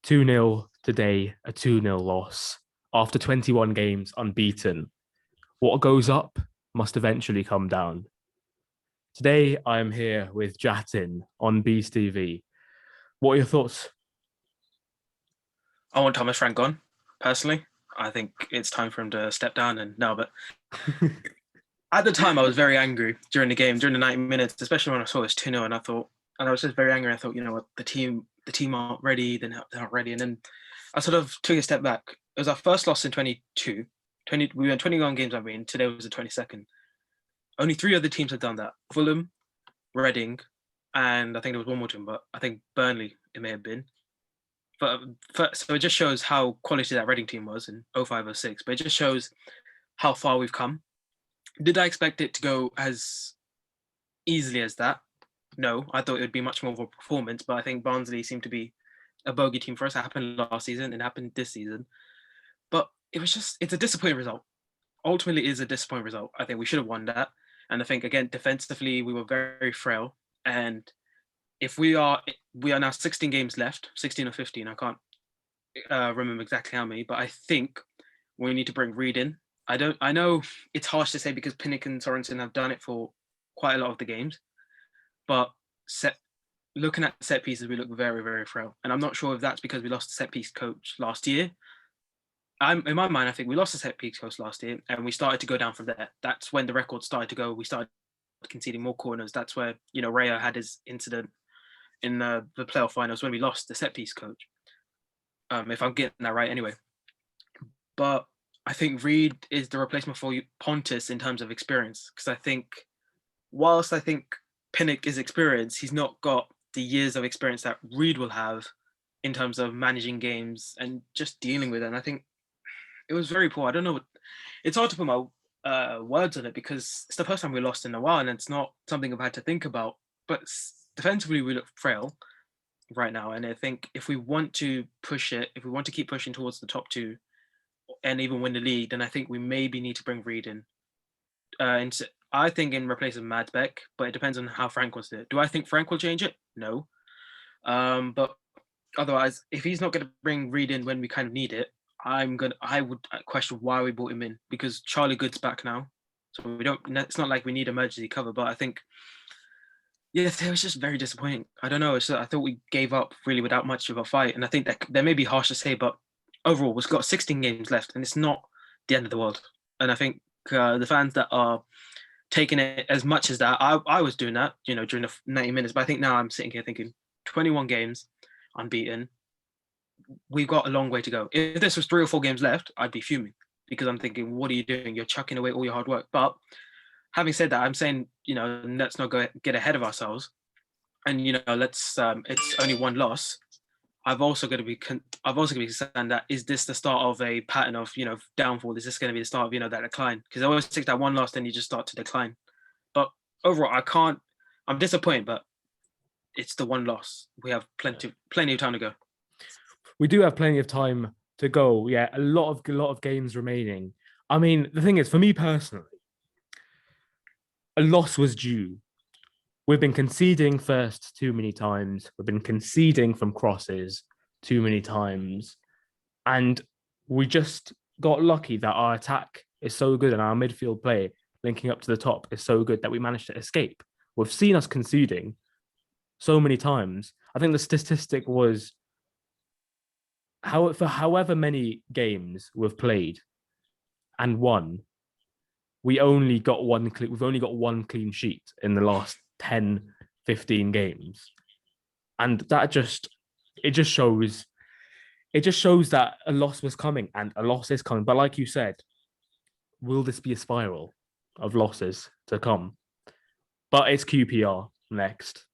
2-0 today, a 2-0 loss. After 21 games unbeaten, what goes up must eventually come down. Today, I am here with Jatin on BeesTV. What are your thoughts? I want Thomas Frank gone, personally. I think it's time for him to step down and no, but at the time I was very angry during the game, during the 90 minutes, especially when I saw this 2-0 and I was just very angry. I thought, you know what, the team aren't ready, they're not ready. And then I sort of took a step back. It was our first loss in 22. We went 21 games, today was the 22nd. Only three other teams have done that. Fulham, Reading, and I think there was one more team, but I think Burnley it may have been. So it just shows how quality that Reading team was in 05-06, but it just shows how far we've come. Did I expect it to go as easily as that? No, I thought it would be much more of a performance, but I think Barnsley seemed to be a bogey team for us. It happened last season, it happened this season. But it's a disappointing result. Ultimately, it is a disappointing result. I think we should have won that. And I think, again, defensively, we were very frail. And if we are now 16 games left, 16 or 15, I can't remember exactly how many, but I think we need to bring Reed in. I know it's harsh to say because Pinnock and Sorensen have done it for quite a lot of the games, but looking at set pieces, we look very, very frail. And I'm not sure if that's because we lost the set piece coach last year. In my mind, I think we lost the set piece coach last year and we started to go down from there. That's when the record started to go. We started conceding more corners. That's where, Raya had his incident in the playoff finals when we lost the set piece coach. If I'm getting that right anyway. But I think Reed is the replacement for Pontus in terms of experience. Because I think, whilst I think Pinnock is experienced, he's not got the years of experience that Reed will have in terms of managing games and just dealing with it. And I think it was very poor. I don't know. It's hard to put my words on it because it's the first time we lost in a while and it's not something I've had to think about. But defensively, we look frail right now. And I think if we want to push it, if we want to keep pushing towards the top two and even win the league, then I think we maybe need to bring Reed in. And I think in replace of Madbeck, but it depends on how Frank wants to do it. Do I think Frank will change it? No. But otherwise, if he's not going to bring Reed in when we kind of need it, I would question why we brought him in because Charlie Good's back now. So it's not like we need emergency cover, but I think, it was just very disappointing. I don't know. I thought we gave up really without much of a fight. And I think that may be harsh to say, but overall, we've got 16 games left and it's not the end of the world. And I think the fans that are taking it as much as that, I was doing that, during the 90 minutes. But I think now I'm sitting here thinking 21 games unbeaten. We've got a long way to go. If this was 3 or 4 games left, I'd be fuming because I'm thinking, what are you doing? You're chucking away all your hard work. But having said that, I'm saying, let's not get ahead of ourselves. And, it's only one loss. I've also got to be concerned that is this the start of a pattern of, downfall? Is this going to be the start of, that decline? Because I always take that one loss, then you just start to decline. But overall, I'm disappointed, but it's the one loss. We have plenty of time to go. We do have plenty of time to go. Yeah, a lot of games remaining. I mean, the thing is, for me personally, a loss was due. We've been conceding first too many times. We've been conceding from crosses too many times. And we just got lucky that our attack is so good and our midfield play linking up to the top is so good that we managed to escape. We've seen us conceding so many times. I think the statistic was for however many games we've played and won, we've only got one clean sheet in the last 10, 15 games. And that just shows that a loss was coming and a loss is coming. But like you said, will this be a spiral of losses to come? But it's QPR next.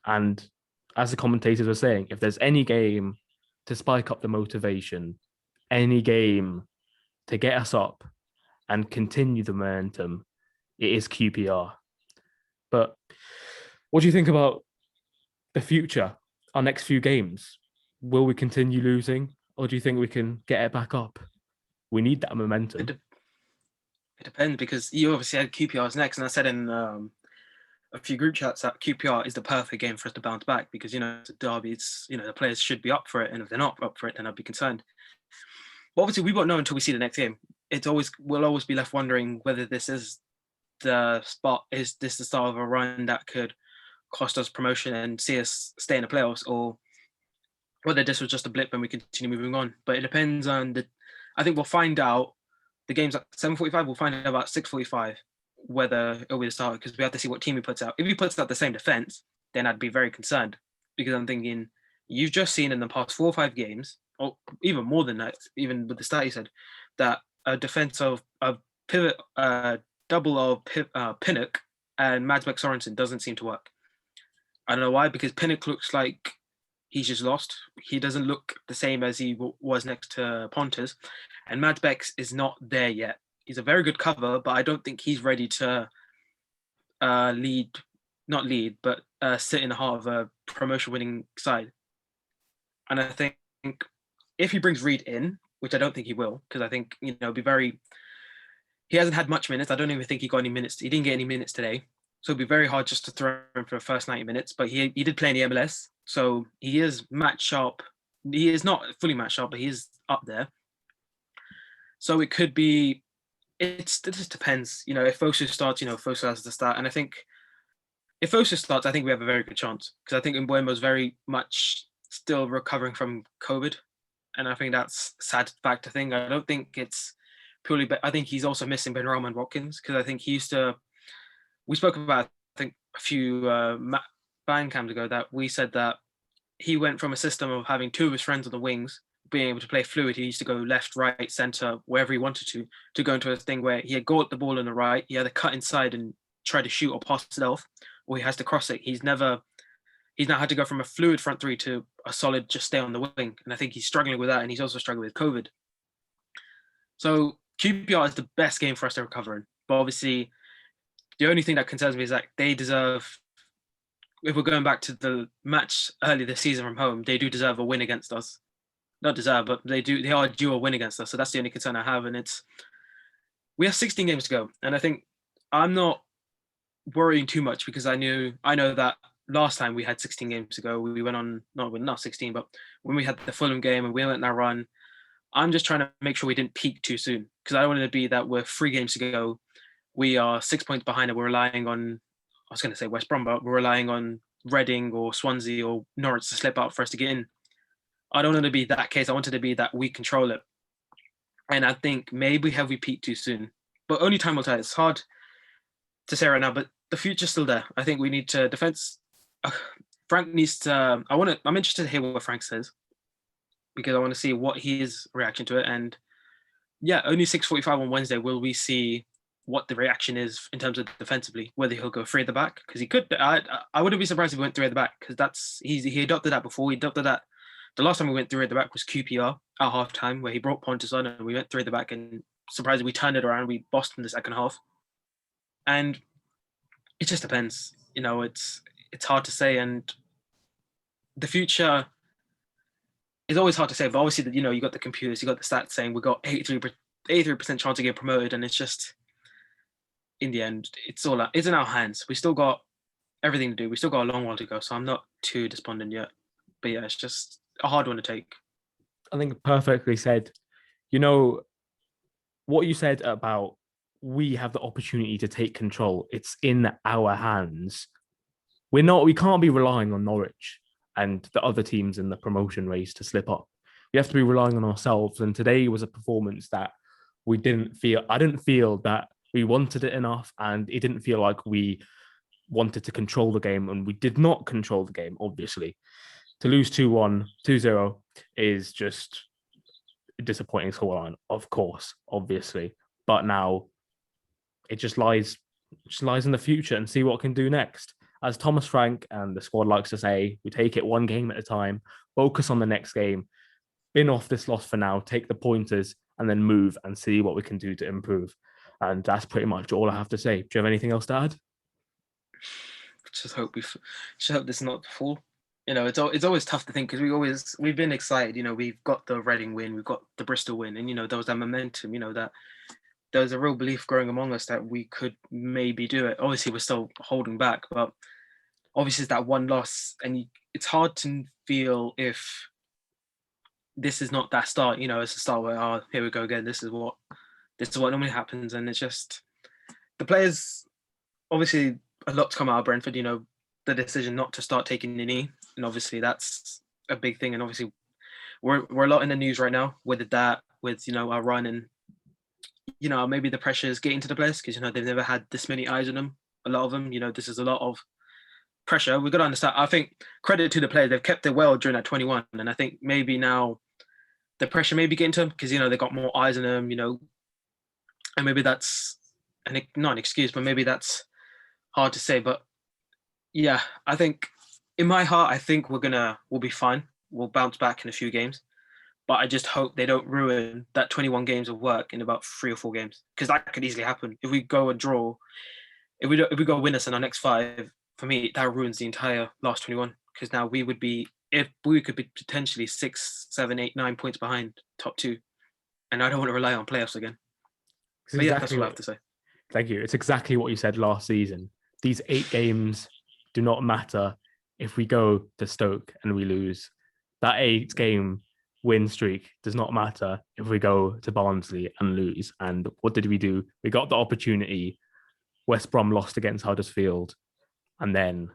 And as the commentators were saying, if there's any game to spike up the motivation, any game to get us up and continue the momentum, it is QPR. But what do you think about the future, our next few games? Will we continue losing or do you think we can get it back up? We need that momentum. It depends because you obviously had QPR's next, and I said in a few group chats that QPR is the perfect game for us to bounce back because, it's a derby. It's, the players should be up for it. And if they're not up for it, then I'd be concerned. But obviously, we won't know until we see the next game. We'll always be left wondering whether this is the spot. Is this the start of a run that could cost us promotion and see us stay in the playoffs, or whether this was just a blip and we continue moving on? But it depends on I think we'll find out. The game's at 7:45. We'll find out about 6:45 whether it'll be the start, because we have to see what team he puts out. If he puts out the same defense, then I'd be very concerned, because I'm thinking you've just seen in the past 4 or 5 games, or even more than that, even with the stat you said, that a defense of pivot double of Pinnock and Madsbeck Sorensen doesn't seem to work. I don't know why, because Pinnock looks like he's just lost. He doesn't look the same as he was next to Pontus, and Madsbeck is not there yet. He's a very good cover, but I don't think he's ready to sit in the heart of a promotion-winning side. And I think if he brings Reed in, which I don't think he will, because I think, it'd be very... He hasn't had much minutes. I don't even think he got any minutes. He didn't get any minutes today. So it'd be very hard just to throw him for the first 90 minutes. But he did play in the MLS, so he is match sharp. He is not fully match sharp, but he is up there. So it could be... It just depends. If Fosu starts, Fosu has to start. And I think if Fosu starts, I think we have a very good chance, because I think Mbeumo's very much still recovering from COVID. And I think that's a sad fact to think. I don't think it's purely, but I think he's also missing Benrahma and Watkins, because I think he used to... We spoke about, I think, a few band cams ago, that we said that he went from a system of having 2 of his friends on the wings, being able to play fluid. He used to go left, right, centre, wherever he wanted to go into a thing where he had got the ball on the right, he had to cut inside and try to shoot or pass it off, or he has to cross it. He's now had to go from a fluid front 3 to a solid just stay on the wing. And I think he's struggling with that, and he's also struggling with COVID. So QPR is the best game for us to recover in. But obviously, the only thing that concerns me is that they deserve... If we're going back to the match early this season from home, they do deserve a win against us. Not deserve, but they are due a win against us. So that's the only concern I have. And we have 16 games to go. And I think I'm not worrying too much, because I know that last time we had 16 games to go, we went on, not 16, but when we had the Fulham game and we went on that run, I'm just trying to make sure we didn't peak too soon, because I don't want it to be that we're 3 games to go, we are 6 points behind, and we're relying on, I was going to say West Brom, but we're relying on Reading or Swansea or Norwich to slip out for us to get in. I don't want it to be that case. I want it to be that we control it. And I think maybe we peaked too soon. But only time will tell. It's hard to say right now, but the future's still there. I think we need to defense. Frank needs to... I'm interested to hear what Frank says, because I want to see what his reaction to it. And yeah, only 6:45 on Wednesday will we see what the reaction is in terms of defensively, whether he'll go 3 at the back, because he could. I wouldn't be surprised if he went 3 at the back, because he adopted that before. He adopted that. The last time we went 3 at the back was QPR at half time, where he brought Pontus on and we went 3 at the back, and surprisingly we turned it around. We bossed in the second half. And it just depends. It's hard to say, and the future is always hard to say. But obviously, you got the computers, you got the stats saying we got 83% chance of getting promoted, and it's just, in the end, it's in our hands. We still got everything to do. We still got a long while to go, so I'm not too despondent yet. But yeah, it's just a hard one to take. I think perfectly said. What you said about we have the opportunity to take control. It's in our hands. We can't be relying on Norwich and the other teams in the promotion race to slip up. We have to be relying on ourselves. And today was a performance that I didn't feel that we wanted it enough, and it didn't feel like we wanted to control the game, and we did not control the game, obviously. To lose 2-1, 2-0 is just a disappointing scoreline, of course, obviously. But now it just lies in the future, and see what we can do next. As Thomas Frank and the squad likes to say, we take it 1 game at a time, focus on the next game, bin off this loss for now, take the pointers, and then move and see what we can do to improve. And that's pretty much all I have to say. Do you have anything else to add? Just hope this is not the fall. It's always tough to think, because we've been excited. We've got the Reading win, we've got the Bristol win, and there was that momentum. That there was a real belief growing among us that we could maybe do it. Obviously, we're still holding back, but obviously it's that one loss, and it's hard to feel if this is not that start. It's a start where, oh, here we go again. This is what normally happens, and it's just the players. Obviously, a lot to come out of Brentford. The decision not to start taking the knee, and obviously that's a big thing. And obviously, we're a lot in the news right now with that, with our run, and maybe the pressure is getting to the players because they've never had this many eyes on them. A lot of them, this is a lot of pressure. We've got to understand. I think credit to the players; they've kept it well during that 21, and I think maybe now the pressure may be getting to them because they got more eyes on them. And maybe that's not an excuse, but maybe that's hard to say. But yeah, I think in my heart, I think we'll be fine. We'll bounce back in a few games. But I just hope they don't ruin that 21 games of work in about 3 or 4 games, because that could easily happen. If we go a draw, if we go winners in our next 5, for me, that ruins the entire last 21, because now we could be potentially 6, 7, 8, 9 points behind top 2. And I don't want to rely on playoffs again. But yeah, that's what I have to say. Thank you. It's exactly what you said last season. These 8 games do not matter if we go to Stoke and we lose. That 8-game win streak does not matter if we go to Barnsley and lose. And what did we do? We got the opportunity. West Brom lost against Huddersfield, and then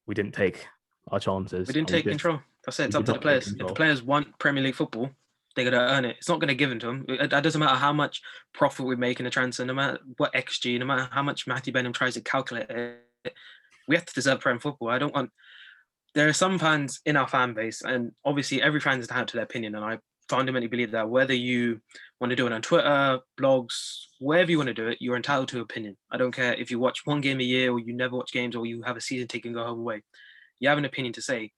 we didn't take our chances. We didn't take control. That's it. It's up to the players. If the players want Premier League football, they're going to earn it. It's not going to give it to them. It doesn't matter how much profit we make in a transfer, no matter what XG, no matter how much Matthew Benham tries to calculate it. We have to deserve Prem football. There are some fans in our fan base, and obviously every fan is entitled to their opinion, and I fundamentally believe that whether you want to do it on Twitter, blogs, wherever you want to do it, you're entitled to opinion. I don't care if you watch one game a year or you never watch games or you have a season ticket and go home away. You have an opinion to say.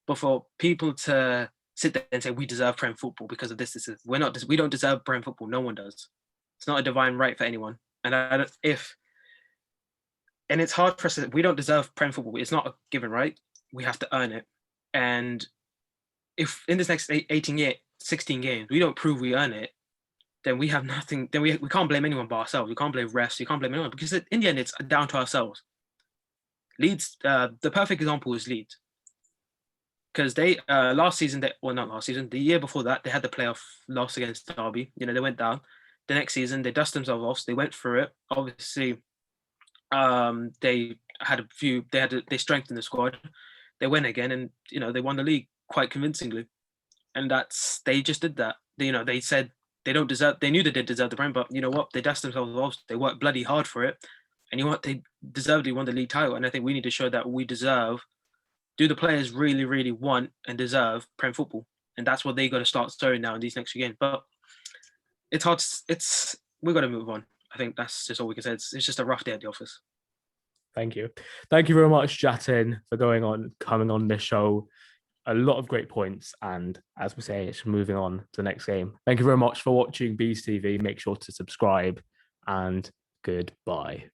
But for people to sit there and say we deserve Prem football because of this, we don't deserve Prem football. No one does. It's not a divine right for anyone. And it's hard for us we don't deserve Prem football. It's not a given right. We have to earn it. And if in this next 16 games, we don't prove we earn it, then we have nothing. Then we can't blame anyone but ourselves. We can't blame refs. We can't blame anyone, because in the end, it's down to ourselves. Leeds, the perfect example is Leeds. Because they, not last season, the year before that, they had the playoff loss against Derby. They went down. The next season, they dusted themselves off. They went through it. Obviously, they strengthened the squad. They went again, and they won the league quite convincingly. And they just did that. They said they don't deserve. They knew they did deserve the Prem, but you know what? They dusted themselves off. They worked bloody hard for it, and you know what? They deservedly won the league title. And I think we need to show that we deserve. Do the players really, really want and deserve Prem football? And that's what they got to start showing now in these next few games. But it's hard. We've got to move on. I think that's just all we can say. It's just a rough day at the office. Thank you. Thank you very much, Jatin, for coming on this show. A lot of great points. And as we say, it's moving on to the next game. Thank you very much for watching BeesTV. Make sure to subscribe, and goodbye.